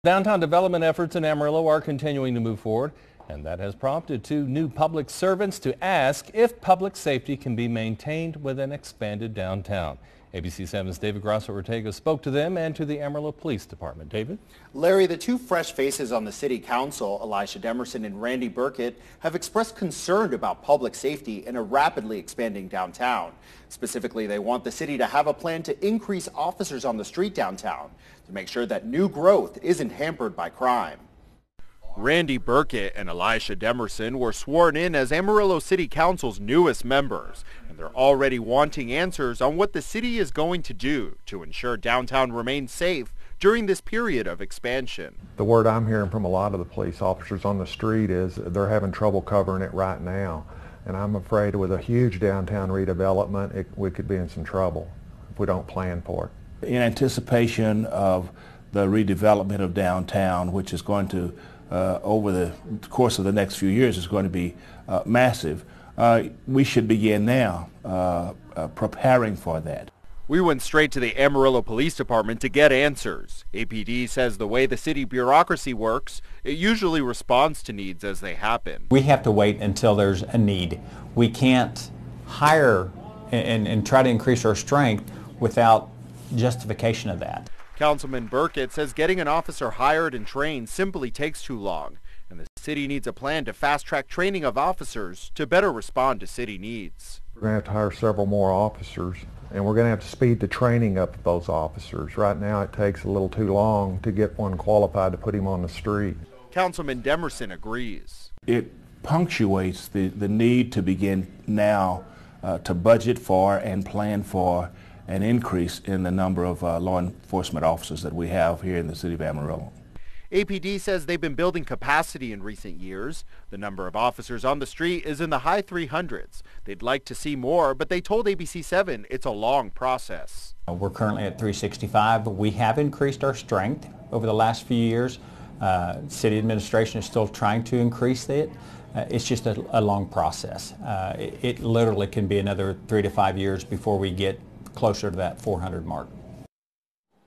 Downtown development efforts in Amarillo are continuing to move forward, and that has prompted two new public servants to ask if public safety can be maintained with an expanded downtown. ABC 7's David Grosso-Ortega spoke to them and to the Amarillo Police Department. David? Larry, the two fresh faces on the city council, Elisha Demerson and Randy Burkett, have expressed concern about public safety in a rapidly expanding downtown. Specifically, they want the city to have a plan to increase officers on the street downtown to make sure that new growth isn't hampered by crime. Randy Burkett and Elisha Demerson were sworn in as Amarillo City Council's newest members, and they're already wanting answers on what the city is going to do to ensure downtown remains safe during this period of expansion. The word I'm hearing from a lot of the police officers on the street is they're having trouble covering it right now, and I'm afraid with a huge downtown redevelopment, we could be in some trouble if we don't plan for it. In anticipation of the redevelopment of downtown, which is going to over the course of the next few years is going to be massive. We should begin now preparing for that. We went straight to the Amarillo Police Department to get answers. APD says the way the city bureaucracy works, it usually responds to needs as they happen. We have to wait until there's a need. We can't hire and try to increase our strength without justification of that. Councilman Burkett says getting an officer hired and trained simply takes too long, and the city needs a plan to fast-track training of officers to better respond to city needs. We're going to have to hire several more officers, and we're going to have to speed the training up of those officers. Right now it takes a little too long to get one qualified to put him on the street. Councilman Demerson agrees. It punctuates the need to begin now to budget for and plan for an increase in the number of law enforcement officers that we have here in the city of Amarillo. APD says they've been building capacity in recent years. The number of officers on the street is in the high 300s. They'd like to see more, but they told ABC 7 it's a long process. We're currently at 365. We have increased our strength over the last few years. City administration is still trying to increase it. It's just a long process. It literally can be another 3 to 5 years before we get closer to that 400 mark.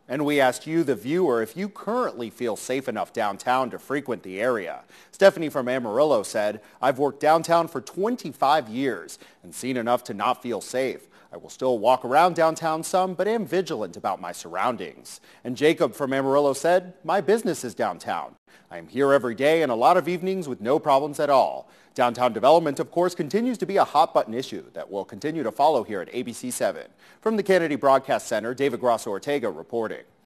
And we asked you, the viewer, if you currently feel safe enough downtown to frequent the area. Stephanie from Amarillo said, "I've worked downtown for 25 years and seen enough to not feel safe. I will still walk around downtown some, but am vigilant about my surroundings." And Jacob from Amarillo said, "My business is downtown. I am here every day and a lot of evenings with no problems at all." Downtown development, of course, continues to be a hot-button issue that we'll continue to follow here at ABC 7. From the Kennedy Broadcast Center, David Grosso-Ortega reporting.